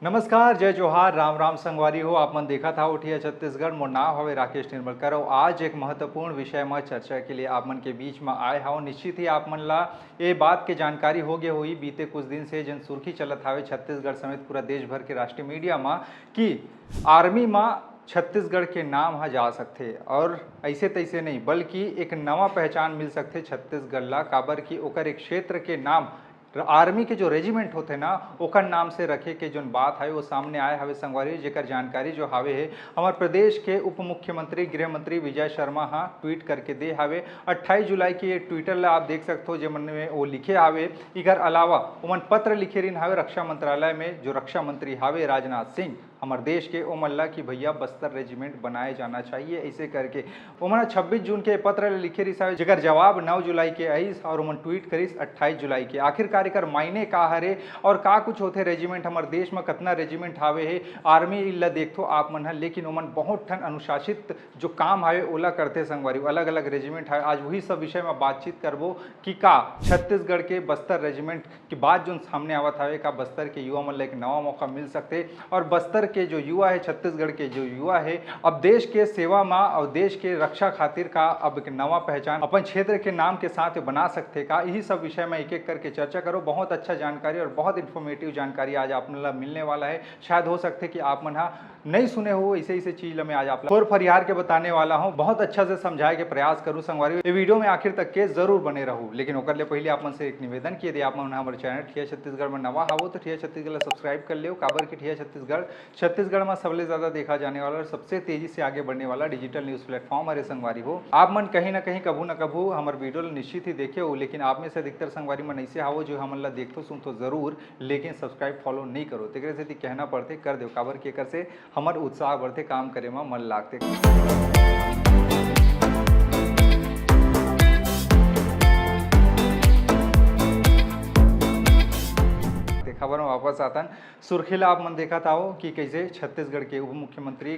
नमस्कार, जय जोहार, राम राम संगवारी हो। आप मन देखा था उठिया छत्तीसगढ़। मोर नाम हवे राकेश निर्मलकर और आज एक महत्वपूर्ण विषय में चर्चा के लिए आप मन के बीच में आए हव। निश्चित ही आप मन ला ये बात के जानकारी हो गए हुई बीते कुछ दिन से जन सुर्खी चलत हवे छत्तीसगढ़ समेत पूरा देश भर के राष्ट्रीय मीडिया में कि आर्मी में छत्तीसगढ़ के नाम ह जा सकथे और ऐसे तैसे नहीं बल्कि एक नवा पहचान मिल सकथे छत्तीसगढ़ ला। काबर की ओकर एक क्षेत्र के नाम आर्मी के जो रेजिमेंट होते ना ओकर नाम से रखे के जो बात है वो सामने आए हवे संगवारी। जेकर जानकारी जो हवे है हमारे प्रदेश के उप मुख्यमंत्री गृह मंत्री विजय शर्मा हाँ ट्वीट करके दे हवे 28 जुलाई की ये ट्विटर ला आप देख सकते हो जो मन में वो लिखे हवे। इकर अलावा उमन पत्र लिखे रही हवे रक्षा मंत्रालय में जो रक्षा मंत्री हवे राजनाथ सिंह हमारे देश के ओमल्ला की भैया बस्तर रेजिमेंट बनाए जाना चाहिए ऐसे करके उमन 26 जून के पत्र लिखे रही साहब जगह जवाब 9 जुलाई के आईस और उमन ट्वीट करीस 28 जुलाई के। आखिरकार एकर मायने का हरे और का कुछ होते रेजिमेंट हमारे देश में कितना रेजिमेंट हावे है आर्मी ला देखो आप मन लेकिन उमन बहुत ठन अनुशासित जो काम हावे ओला करते संगवारी अलग अलग रेजिमेंट है। आज वही सब विषय में बातचीत करबो कि का छत्तीसगढ़ के बस्तर रेजिमेंट की बात जो सामने आवत हावे का बस्तर के युवा मन ला एक नवा मौका मिल सकते और बस्तर के जो युवा है छत्तीसगढ़ के जो युवा है अब देश के सेवा में और देश के रक्षा खातिर का अब एक नवा पहचान अपन क्षेत्र के नाम के साथ बना सकते का। यही सब विषय में एक एक करके चर्चा करो। बहुत अच्छा जानकारी और बहुत इन्फॉर्मेटिव जानकारी आज आप मन ला मिलने वाला है। शायद हो सकते कि आप मन नहीं सुने हो ऐसे चीज में आज आप और फरियार के बताने वाला हूँ। बहुत अच्छा से समझाए के प्रयास करूँ संगवारी। ये वीडियो में आखिर तक के जरूर बने रहूँ लेकिन ओकर ले पहले आप मन से एक निवेदन किए दे आप मन हमारे चैनल ठिया छत्तीसगढ़ में नवा हो तो ठिया छत्तीसगढ़ सब्सक्राइब कर ले। काबर की ठिया छत्तीसगढ़ में सबसे ज्यादा देखा जाने वाला और सबसे तेजी से आगे बढ़ने वाला डिजिटल न्यूज प्लेटफॉर्म हरे संगवारी हो। आप मन कहीं ना कहीं कभू न कभू हमारे वीडियो निश्चित ही देखे हो लेकिन आप में से अधिकतर संगवारी मन ऐसे हो जो हमन ला देखो सुन तो जरूर लेकिन सब्सक्राइब फॉलो नहीं करो तेरे से कहना पड़ते कर दो। काबर के कर से हमार उत्साह बढ़ते काम करे में मन लागते। खबर में वापस आता सुर्खीला आप मन देखा था कि कैसे छत्तीसगढ़ के उप मुख्यमंत्री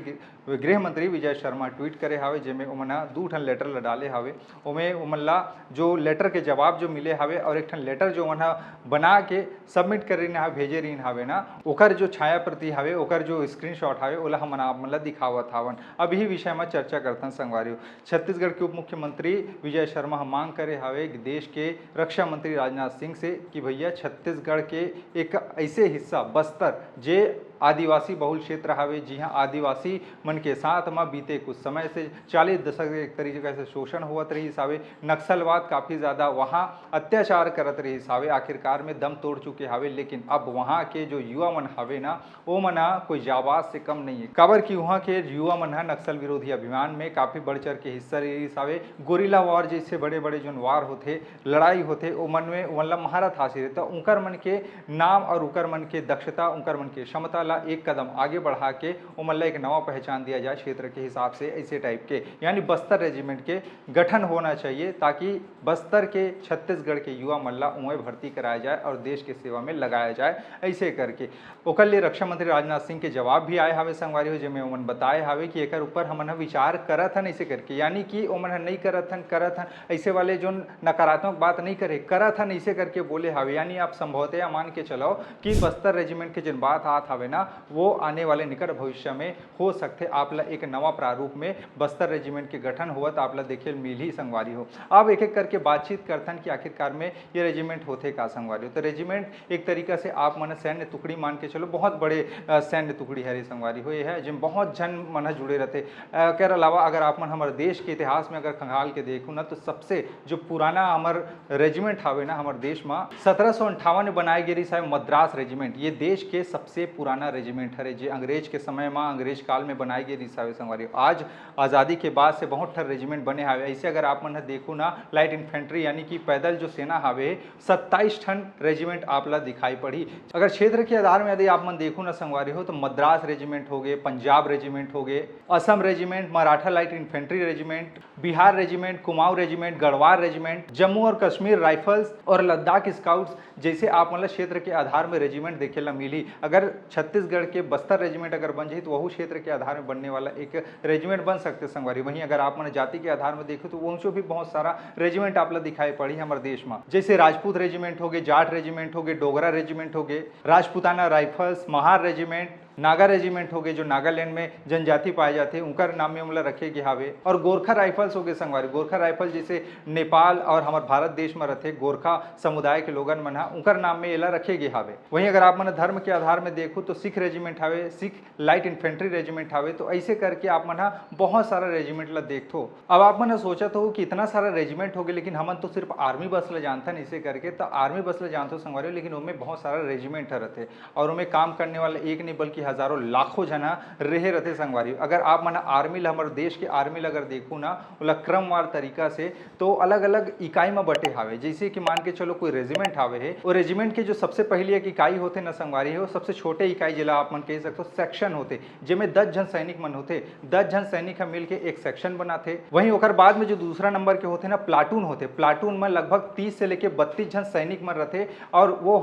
गृह मंत्री विजय शर्मा ट्वीट करे हावे जेमे उमन 2 ठन लेटर ला डाले हावे। ओमे उमन ला जो लेटर के जवाब जो मिले हावे और एक ठन लेटर जो उमन बना के सबमिट कर रही हावे भेजे रही हावे ना ओकर जो छाया प्रति हावे ओकर जो स्क्रीनशॉट हावे ओला हमन आप मन ला दिखावत हावन। अब यही विषय में चर्चा करथन संगवारी। छत्तीसगढ़ के उप मुख्यमंत्री विजय शर्मा मांग करे हावे देश के रक्षा मंत्री राजनाथ सिंह से कि भैया छत्तीसगढ़ के एक ऐसे हिस्सा बस्तर जे आदिवासी बहुल क्षेत्र हवे जी हाँ आदिवासी मन के साथ में बीते कुछ समय से 40 दशक एक तरीके से शोषण होवत रही हावे। नक्सलवाद काफ़ी ज़्यादा वहाँ अत्याचार करत रही हावे आखिरकार में दम तोड़ चुके हावे लेकिन अब वहाँ के जो युवा मन हावे ना वो मना कोई जाबाज से कम नहीं है। काबर की वहाँ के युवा मन नक्सल विरोधी अभियान में काफ़ी बढ़ चढ़ के हिस्सा रही हावे। गोरिल्ला वार जैसे बड़े बड़े जो वार होते लड़ाई होते वो मन में मतलब महारत हासिल है तो उनकर मन के नाम और उनकर मन के दक्षता उनकर मन के क्षमता एक कदम आगे बढ़ा के उमल्ला एक नवा पहचान दिया जाए क्षेत्र के हिसाब से ऐसे टाइप के यानी बस्तर रेजिमेंट के गठन होना चाहिए ताकि बस्तर के छत्तीसगढ़ के युवा मल्ला उमें भर्ती कराया जाए और देश के सेवा में लगाया जाए ऐसे करके। ओकर लिए रक्षा मंत्री राजनाथ सिंह के जवाब भी आए हावे संगवारी हो जेमे उमन बताए हावे कि एकर ऊपर हमन विचार करत हन ऐसे करके यानी कि उमन नहीं करत हन ऐसे वाले जो नकारात्मक बात नहीं करे करत हन ऐसे करके बोले हावे। यानी आप संभवतः मान के चलो कि बस्तर रेजिमेंट के जिन बात हाथ हावे ना वो आने वाले निकट भविष्य में हो सकते आप ला एक नवा प्रारूप में बस्तर रेजिमेंट के गठन हुआ तो आप ला देखे मिल ही संगवारी हो। अब एक एक करके बातचीत करथन कि आखिरकार में ये रेजिमेंट होते का संगवारी हो। तो रेजिमेंट एक तरीका से आप मन सैन्य टुकड़ी मान के चलो बहुत बड़े सैन्य टुकड़ी है संगवारी हो। ये है जिन बहुत जन मन जुड़े रहते। के अलावा अगर आप मन हमारे देश के इतिहास में अगर खंगाल के देखूँ ना तो सबसे जो पुराना हमार रेजिमेंट हावे ना हमारे देश में 1758 में बनाई गई साहब मद्रास रेजिमेंट। ये देश के सबसे पुराना रेजिमेंट है जो अंग्रेज के समय में अंग्रेज काल में बनाई गई रिसावे संगवारी। आज आज़ादी के बाद से बहुत ठर रेजिमेंट बने हावे। ऐसे अगर आप मन देखो ना लाइट इन्फेंट्री यानी कि पैदल जो सेना हावे 27 ठन रेजिमेंट आप ला दिखाई पड़ी। अगर क्षेत्र के आधार में यदि आप मन देखो ना संगवारी हो तो मद्रास रेजिमेंट हो गए, पंजाब रेजिमेंट हो गए, Assam regiment, Maratha light infantry regiment, Bihar regiment, Kumaon regiment, Garhwal regiment, Jammu और कश्मीर राइफल्स और लद्दाख स्काउट्स जैसे आप मतलब क्षेत्र के आधार में रेजिमेंट देखेला मिली। अगर छत्तीसगढ़ के बस्तर रेजिमेंट अगर बन जाए तो वह क्षेत्र के आधार में बनने वाला एक रेजिमेंट बन सकते संगवारी। वहीं अगर आप मन जाति के आधार में देखो तो वो भी बहुत सारा रेजिमेंट आप दिखाई पड़ी हमारे देश में, जैसे राजपूत रेजिमेंट हो गए, जाट रेजिमेंट हो गए, डोगरा रेजिमेंट हो गए, Rajputana rifles, Mahar regiment, Naga regiment हो गए जो नागालैंड में जनजाति पाए जाते हैं उनका नाम में मतलब रखे गए हावे, और गोरखा राइफल्स हो गए संगवारी। गोरखा राइफल जैसे नेपाल और हमारे भारत देश में रहते गोरखा समुदाय के लोगन मन उनका नाम में एला रखे गए हावे। वहीं अगर आप मन धर्म के आधार में देखो तो सिख रेजिमेंट हावे, सिख लाइट इन्फेंट्री रेजिमेंट हावे। तो ऐसे करके आप मन बहुत सारा रेजिमेंट ला देखो। अब आप मन सोचत हो कि इतना सारा रेजिमेंट हो गए लेकिन हमन तो सिर्फ आर्मी बस ला जानथन इसे करके, तो आर्मी बस ला जानते हो संगवारी, लेकिन उनमें बहुत सारा रेजिमेंट रहते और उनमें काम करने वाले एक नहीं बल्कि हजारों लाखों जना रहे रहते संगवारी। अगर आप मन आर्मी ला, हमारे देश के आर्मी ला अगर देखो ना उला क्रमवार तरीका से तो अलग अलग इकाई में बटे हावे। जैसे कि मान के चलो कोई रेजिमेंट हावे है, वो रेजिमेंट के जो सबसे पहली एक इकाई होते ना संगवारी है, वो सबसे छोटे इकाई जिला आप मन कह सकते हो सेक्शन होते, जिसमें 10 जन सैनिक मन होते। 10 जन सैनिक मिल के एक सेक्शन बनाते। वहीं ओकर बाद में जो दूसरा नंबर के होते ना प्लाटून होते, प्लाटून में लगभग 30 से लेके 32 जन सैनिक मन रहते और वो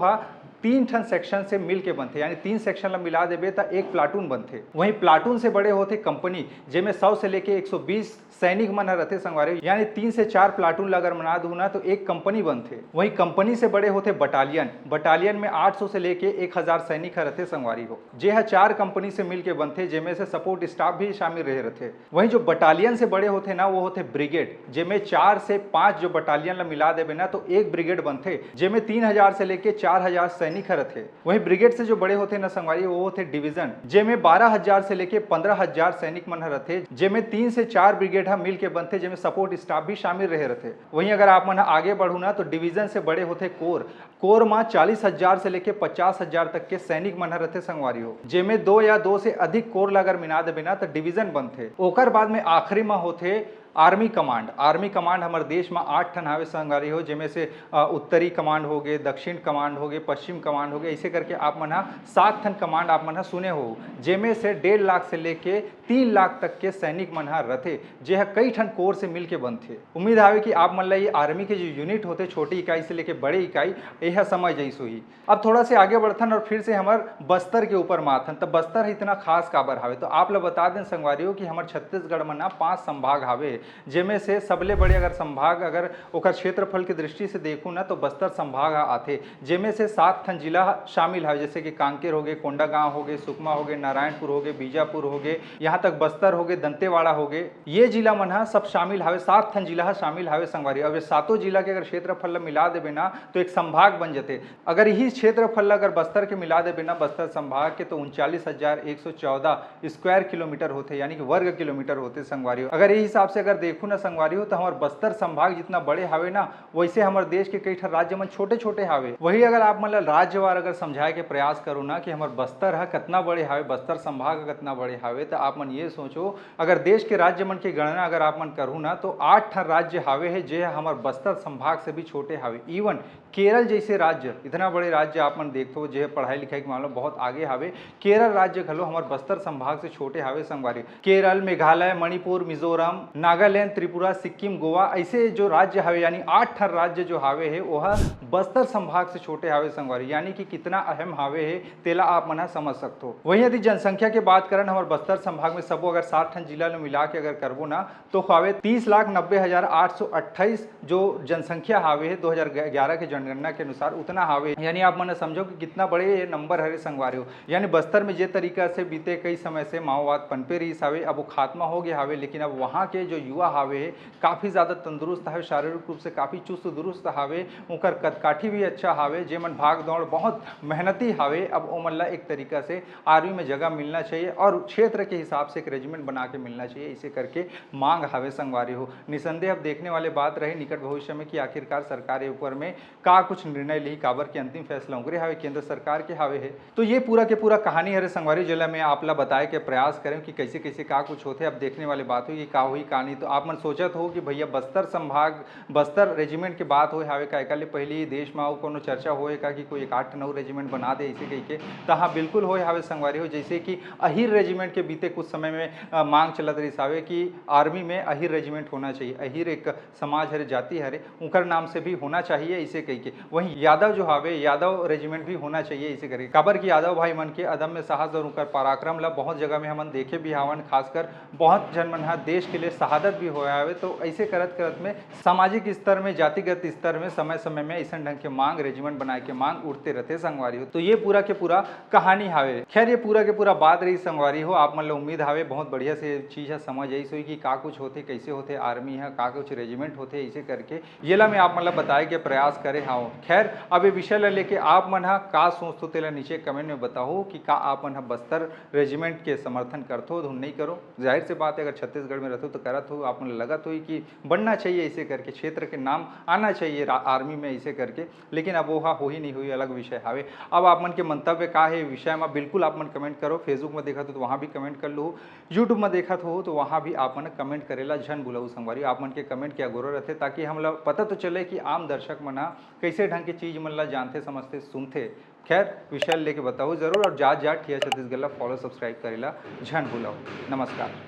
3 ठन सेक्शन से मिल के बनते, यानी 3 सेक्शन ला मिला देबे तो एक प्लाटून बनते। वहीं प्लाटून से बड़े होते कंपनी, जिसमें 100 से लेके 120 सैनिक मन रहते संगवारी, यानी 3 से 4 प्लाटून अगर बना दू ना तो एक कंपनी बनते। वहीं कंपनी से बड़े होते बटालियन, बटालियन में 800 से लेके 1000 सैनिक रहते संगवारी हो, जे 4 कंपनी से मिल के बनते, जिसमें से सपोर्ट स्टाफ भी शामिल रहे रहते। वहीं जो बटालियन से बड़े होते ना वो होते ब्रिगेड, जिसमें 4 से 5 जो बटालियन ला मिला देबे ना तो एक ब्रिगेड बनते, जिसमें 3000 से लेके 4000 सैनिक रहते। वहीं ब्रिगेड से जो बड़े होते ना संगवारी वो होते डिवीजन, जिसमें 12000 से लेके 15000 सैनिक मन रहते, जिसमें 3 से 4 ब्रिगेड मिल के बनते, जिसमें सपोर्ट स्टाफ भी शामिल रहे रहते। वहीं अगर आप मन आगे बढ़ू ना तो डिवीजन से बड़े होते कोर, कोर में 40,000 से लेके 50,000 तक के सैनिक मन रहते संगवारी हो, जिसमें 2 या 2 से अधिक कोर अगर मिला देबे ना तो डिवीजन बनते। ओकर बाद में आखिरी में होते आर्मी कमांड। आर्मी कमांड हमारे देश में 8 ठन हावे संगवारी हो, जिसमें से उत्तरी कमांड हो गए, दक्षिण कमांड हो गए, पश्चिम कमांड हो गए, ऐसे करके आप मन 7 ठन कमांड आप मन सुने हो, जिसमें से 1.5 लाख से लेके 3 लाख तक के सैनिक मन रहते, जे कई ठन कोर से मिल के बनते। उम्मीद है कि आप मन ये आर्मी के जो यूनिट होते छोटी इकाई से लेके बड़े इकाई यह समझ जैसो ही। अब थोड़ा से आगे बढ़थन और फिर से हमार बस्तर के ऊपर माथन, तो बस्तर इतना खास काबर हावे तो आप लोग बता दें संगवारी हो कि हमारे छत्तीसगढ़ में ना 5 संभाग हावे, जिसमें से सबले बड़े अगर संभाग अगर ओकर क्षेत्रफल की दृष्टि से देखूं ना तो बस्तर संभाग आते, जिसमें से 7 ठन जिला शामिल है, जैसे कि कांकेर हो गए, कोंडागांव हो गए, सुकमा हो गए, नारायणपुर हो गए, बीजापुर हो गए, यहाँ तक बस्तर हो गए, दंतेवाड़ा हो गए, ये जिला मन सब शामिल है। 7 ठन जिला शामिल है संगवारी। अब ये 7 जिला के अगर क्षेत्रफल मिला देबे ना तो एक संभाग बन जाते। अगर यही क्षेत्रफल अगर बस्तर के मिला देबे ना बस्तर संभाग के तो 39,114 स्क्वायर किलोमीटर होते, यानी कि वर्ग किलोमीटर होते संगवारी। अगर ये हिसाब से अगर देखो ना संगवारी हो तो हमारे बस्तर संभाग जितना बड़े हावे ना वैसे हमारे देश के कई ठन राज्य में छोटे छोटे हावे। वही अगर आप मतलब राज्यवार अगर समझाए के प्रयास करो ना कि हमारे बस्तर है कितना बड़े हावे, बस्तर संभाग कितना बड़े हावे, तो आप मन ये सोचो अगर देश के राज्य मन की गणना अगर आप मन करूँ ना तो 8 ठन राज्य हावे है जे हमारे बस्तर संभाग से भी छोटे हावे। इवन केरल जैसे राज्य, इतना बड़े राज्य आप मन देखो जो पढ़ाई लिखाई के मामले बहुत आगे हावे, केरल राज्य घलो हमारे बस्तर संभाग से छोटे हावे संगवारी। केरल, मेघालय, मणिपुर, मिजोरम, नागालैंड, त्रिपुरा, सिक्किम, गोवा ऐसे जो राज्य हावे यानी 8 ठन राज्य जो हावे है वह बस्तर संभाग से छोटे हावे संगवारी, यानी कि कितना अहम हावे है तेला आप मन समझ सकते हो। वहीं यदि जनसंख्या की बात करें हमारे बस्तर संभाग में सबो अगर 7 ठन जिला में मिला के अगर करबो ना तो हावे 30,90,828 जो जनसंख्या हावे है 2011 के जनगणना के अनुसार उतना हावे, यानी आप मन समझो कि कितना बड़े ये नंबर है संगवारी हो। यानी बस्तर में जे तरीका से बीते कई समय से माओवाद पनपे रही हावे, अब वो खात्मा हो गया हावे, लेकिन अब वहाँ के जो युवा हावे है काफ़ी ज़्यादा तंदुरुस्त है, शारीरिक रूप से काफ़ी चुस्त दुरुस्त हावे, उनकर कदकाठी भी अच्छा हावे, जे मन भाग दौड़ बहुत मेहनती हावे। अब ओ मन एक तरीका से आर्मी में जगह मिलना चाहिए और क्षेत्र के हिसाब से एक रेजिमेंट बना के मिलना चाहिए, इसे करके मांग हावे संगवारी हो। निसंदेह अब देखने वाले बात रही निकट भविष्य में कि आखिरकार सरकार के ऊपर में का कुछ निर्णय ली, काबर के अंतिम फैसला उगरे हावे केंद्र सरकार के हावे है। तो ये पूरा के पूरा कहानी है संगवारी जिला में आप ला बताए के प्रयास करें कि कैसे कैसे का कुछ होते। अब देखने वाले बात हुई कि का हुई का नहीं तो आप मन सोचत हो कि भैया बस्तर संभाग बस्तर रेजिमेंट के बात होए हावे का एकर ले पहले देश में अउ कोनो चर्चा होए का कि कोई 1 8 9 रेजिमेंट बना दे ऐसे कहि के त हाँ बिल्कुल होए हावे संगवारी हो। जैसे कि अहिर रेजिमेंट के बीते कुछ समय में मांग चलत रहिस हावे कि आर्मी में अहिर रेजिमेंट होना चाहिए। अहिर एक समाज हरे जाति हरे उनकर नाम से भी होना चाहिए ऐसे कहि के। वहीं यादव जो हावे यादव रेजिमेंट भी होना चाहिए ऐसे करके काबर कि यादव भाई मन के अदम्य साहस और उनकर पराक्रम ला बहुत जगह में हमन देखे भी हावन। खासकर बहुत जन मन ह देश के लिए शहादत भी होया हावे। तो ऐसे करत करत में सामाजिक स्तर में जातिगत स्तर में समय समय में ऐसा ढंग के मांग रेजिमेंट बनाए के मांग उठते रहते संगवारी हो। तो ये पूरा के पूरा कहानी हावे। खैर ये पूरा के पूरा बात रही संगवारी हो। आप मन ला उम्मीद हावे बहुत बढ़िया से चीज है समझ आई सोई कि का कुछ होते कैसे होते आर्मी है का कुछ रेजिमेंट होते ऐसे करके ये ला मैं आप मन ला बताए के प्रयास करे हाओ। खैर अब ये विषय ला लेके आप मन हा का सोचते तेला नीचे कमेंट में बताओ कि का आप मन हा बस्तर रेजिमेंट के समर्थन करथो तो नहीं करो। जाहिर सी बात है अगर छत्तीसगढ़ में रहते तो करत हो आप मन लगत हो कि बनना चाहिए ऐसे करके क्षेत्र के नाम आना चाहिए आर्मी में ऐसे करके। लेकिन अब वो हो ही नहीं हुई अलग विषय हावे। अब आप मन के मंतव्य का है विषय में बिल्कुल आप मन कमेंट करो। फेसबुक में देखा तो वहाँ भी कमेंट कर लो, यूट्यूब में देखा हो तो वहाँ भी आप मन कमेंट करेला झन बुलाऊ संगवारी। आप मन के कमेंट क्या गोरो रहते ताकि हम लोग पता तो चले कि आम दर्शक मना कैसे ढंग की चीज मन ला जानते समझते सुनते। खैर विषय लेके बताओ जरूर और जात जाट ठिया छत्तीसगढ़ ला फॉलो सब्सक्राइब करेला झन भूलाओ। नमस्कार।